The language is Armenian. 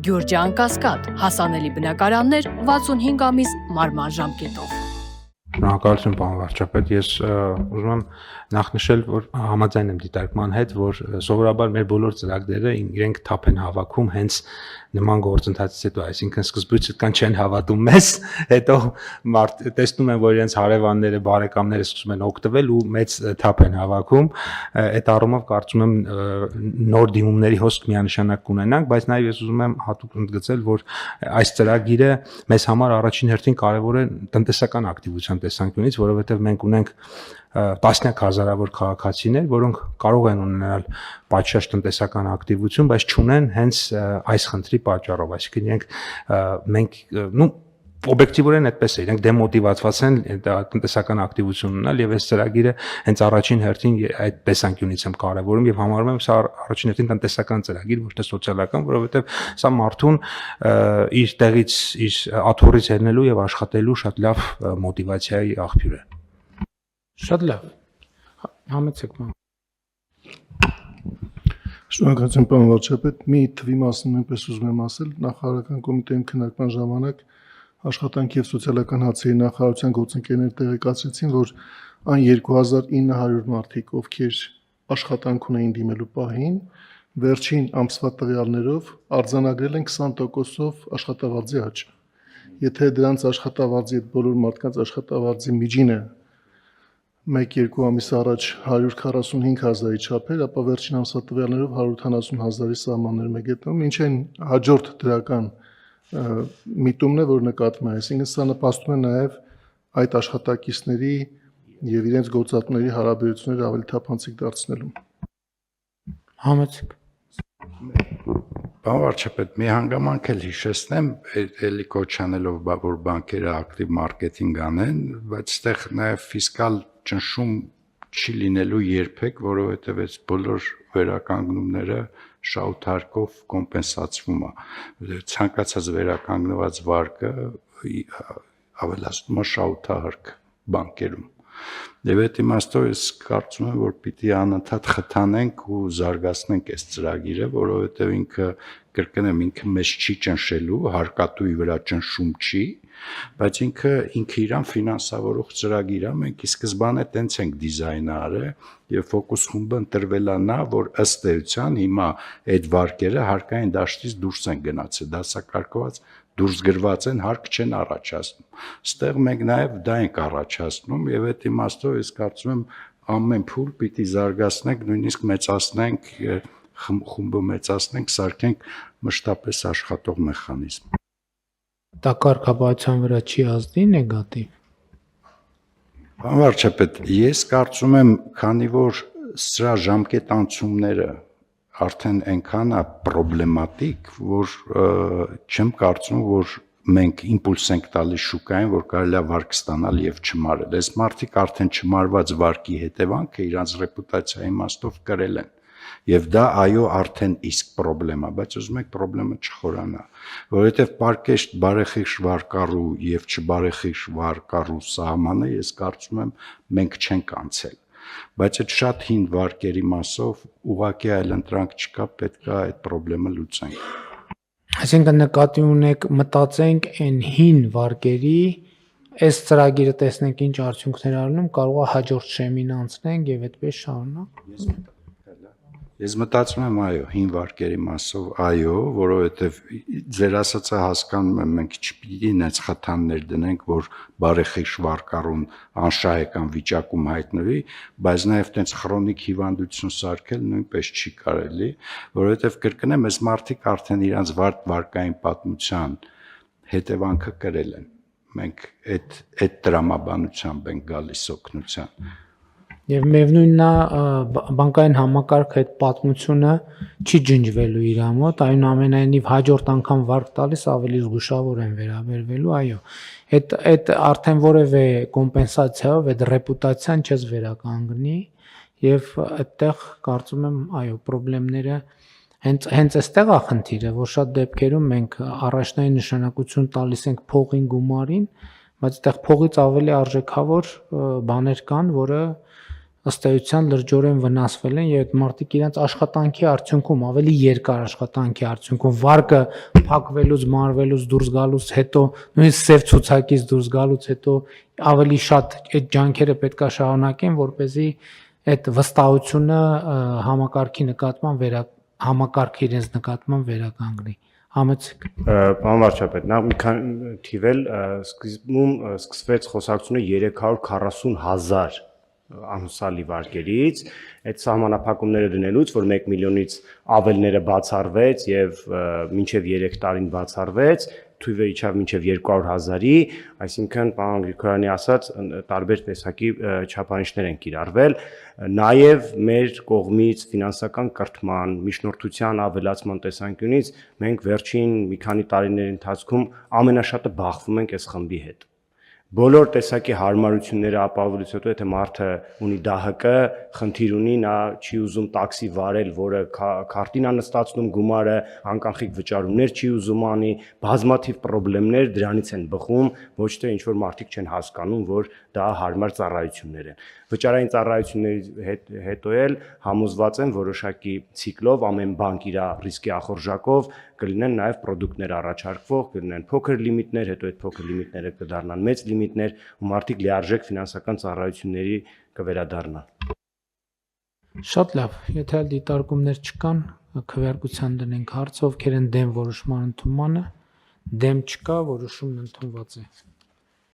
Գյուրջան Կասկադ, հասանելի բնակարաններ 65 ամիս մարման ժամկետով։ Շնորհակալություն պարոն վարչապետ, ես ուզում եմ նախ նշել, որ համաձայն եմ դիտարկման հետ, որ սովորաբար մեր բոլոր ծրագրերը իրենք թափ են հավաքում հենց նման գործընթացից հետո, այսինքն սկզբից կան չեն հավատում մեզ, հետո տեսնում են, որ իրենց հարևանները, բարեկամները սկսում են օգտվել ու մեծ թափ են հավաքում, այդ առումով կարծում եմ նոր դիմումների հոսք միանշանակ կունենանք, բայց նաև ես ուզում եմ հատուկ ընդգծել, որ այս ծրագիրը մեզ համար առաջին հերթին կարևոր է տնտեսական ակտիվության տեսանկյունից, որովհետև մենք ունենք տասնյակ հազարավոր քաղաքացիներ, որոնք կարող են ունենալ պատշաճ տնտեսական ակտիվություն, բայց չունեն հենց այս խնդրի պատճառով, այսինքն մենք օբյեկտիվորեն այդպես է, իրենք դեմոտիվացված են տնտեսական ակտիվություն ունենալ եւ այս ծրագիրը հենց առաջին հերթին այդ տեսանկյունից եմ կարևորում եւ համարում եմ սա առաջին հերթին տնտեսական ծրագիր, ոչ թե սոցիալական, որովհետեւ սա մարդուն իր տեղից, իր աթոռից ելնելու եւ աշխատելու շատ լավ մոտիվացիայի աղբյուր է։ Շատ լավ։ Համեցեք ման։ Շնորհակալություն պարոն վարչապետ, մի թվի մասին նույնպես ուզում եմ ասել, նախարարական կոմիտեում քննարկման ժամանակ աշխատանքի եւ սոցիալական հարցերի նախարարության գործընկերները տեղեկացրեցին, որ այն 2900 մարդիկ, ովքեր աշխատանք ունեին դիմելու պահին, վերջին ամսվա տվյալներով արձանագրել են 20%-ով աշխատավարձի աճ։ Եթե դրանց աշխատավարձի այդ բոլոր մարդկանց աշխատավարձի միջինը 1-2 ամիս առաջ 145,000-ի չափ էր, ապա վերջին ամսվա տվյալներով 180,000-ի սահմաններում է գտնվում, ինչ են հաջորդ դրական միտումն է, որ նկատվում է, այսինքն սա նպաստում է նաև այդ աշխատակիցների եւ իրենց գործատուների հարաբերությունները ավելի թափանցիկ դարձնելու։ Համեցեք։ Պարոն վարչապետ, մի հանգամանք էլ հիշեցնեմ, էլի կոչանելով որ բանկերը ակտիվ մարքեթինգ անեն, բայց այդտեղ նաև ֆիսկալ ճնշում չի լինելու երբեք, որովհետև այս բոլոր վերականգնումները շահութարկով կոմպենսացվում է։ Ցանկացած վերականգնված վարկը ավելացնում է շահութարկ բանկերում։ Եվ այդ իմաստով ես կարծում եմ, որ պիտի անընդհատ խթանենք ու զարգացնենք այս ծրագիրը, որովհետև ինքը կրկնեմ, ինքը մեզ չի ճնշելու, հարկատուի վրա ճնշում չի, բայց ինքը իրան ֆինանսավորող ծրագիր է, մենք ի սկզբանե տենց ենք դիզայնը արել եւ ֆոկուս խումբը ընտրվել է նա, որ ըստ էության հիմա այդ վարկերը հարկային դաշտից դուրս են գնացել, դասակարգված դուրս գրված են, հարկ չեն առաջացնում։ Ստեղ մենք նաև դա ենք առաջացնում եւ այդ իմաստով ես կարծում եմ ամեն փուլ պիտի զարգացնենք, նույնիսկ մեծացնենք, խումբը մեծացնենք, սարքենք մշտապես աշխատող մեխանիզմ։ Դա կարգապահության վրա չի ազդի նեգատիվ։ Պարոն վարչապետ, ես կարծում եմ, քանի որ սրա ժամկետ անցումները արդեն այնքան է պրոբլեմատիկ, որ չեմ կարծում, որ մենք իմպուլս ենք տալիս շուկային, որ կարելի է վարկ ստանալ եւ չմարել։ Այս մարդիկ արդեն չմարված վարկի հետևանքը իրանց ռեպուտացիայի իմաստով կրել են։ Եվ դա այո արդեն իսկ պրոբլեմ է, բայց ուզում եք պրոբլեմը չխորանա, որովհետեւ պարկեշտ բարեխիղճ վարկառու եւ չբարեխիղճ վարկառու սահմանը ես կարծում եմ մենք չենք անցել։ Բայց այդ շատ հին վարկերի մասով ուղղակի այլընտրանք չկա, պետք է այդ պրոբլեմը լուծենք։ Այսինքն նկատի ունեք մտածենք այն հին վարկերի, այս ծրագիրը տեսնենք ինչ արդյունքներ առնում, կարող է հաջորդ շեմին անցնենք եւ այդպես շարունակ։ Ես մտածում եմ այո, հին վարկերի մասով այո, որովհետև ձեր ասածը հասկանում եմ, մենք չպիտի նենց խթաններ դնենք, որ բարեխիղճ վարկառուն անշահեկան վիճակում հայտնվի, բայց նաև տենց քրոնիկ հիվանդություն սարքել նույնպես չի կարելի, որովհետև կրկնեմ, այս մարդիկ արդեն իրանց վարկային պատմության հետևանքը կրել են։ Մենք այդ տրամաբանությամբ ենք գալիս օգնության։ Եվ միևնույնն է բանկային համակարգ այդ պատմությունը չի ջնջվելու իր մոտ, այնուամենայնիվ հաջորդ անգամ վարկ տալիս ավելի զգուշավոր են վերաբերվելու, այո։ Այդ արդեն որևէ կոմպենսացիայով այդ ռեպուտացիան չես վերականգնի եւ այդտեղ կարծում եմ, այո, խնդիրները հենց այստեղ է խնդիրը, որ շատ դեպքերում մենք առաջնային նշանակություն տալիս ենք փողին, գումարին, բայց այդտեղ փողից ավելի արժեքավոր բաներ կան, որը ըստ էության լրջորեն վնասվել են եւ այդ մարդիկ իրենց աշխատանքի արդյունքում, ավելի երկար աշխատանքի արդյունքում վարկը փակվելուց, մարվելուց, դուրս գալուց հետո, նույնիսկ սև ցուցակից դուրս գալուց հետո ավելի շատ այդ ջանքերը պետքա շարունակեն, որ เป զի այդ վստահությունը համակարգի իրենց նկատմամբ վերականգնի։ Համեցեք։ Պարոն վարչապետ, նա մի քանի թիվել սկզբում սկսվեց խոսակցությունը 340,000 անհուսալի վարկերից, այդ սահմանափակումները դնելուց, որ 1 միլիոնից ավելները բացառվեց եւ մինչեւ 3 տարին բացառվեց, թույվը իջավ մինչեւ 200,000-ի, այսինքն պարոն Գրիգորյանի ասած տարբեր տեսակի չափանիշներ են կիրառվել, նաեւ մեր կողմից ֆինանսական կրթման, միջնորդության ավելացման տեսանկյունից մենք վերջին մի քանի տարիների ընթացքում ամենաշատը բախվում ենք այս խմբի հետ։ Բոլոր տեսակի հարմարությունները ապահովելուց հետո եթե մարդը ունի ԴՀԿ, խնդիր ունի, նա չի ուզում տաքսի վարել, որը քարտին է նստածնում գումարը, անկանխիկ վճարումներ չի ուզում անի, բազմաթիվ խնդիրներ դրանից են բխում, ոչ թե ինչ որ մարդիկ չեն հասկանում, որ դա հարմար ծառայություններ են։ Վճարային ծառայությունների հետո էլ համոզված են որոշակի ցիկլով ամեն բանկ իր ռիսկի ախորժակով կլինեն նաև պրոդուկտներ առաջարկվող, կլինեն փոքր լիմիտներ, հետո այդ փոքր լիմիտները կդառնան մեծ լիմիտներ, ու մարդիկ լիարժեք ֆինանսական ծառայությունների կվերադառնան։ Շատ լավ, եթե այլ դիտարկումներ չկան, քվեարկության դնենք հարցը, ովքեր են դեմ որոշման ընդունմանը, դեմ չկա, որոշումն ընդունված է։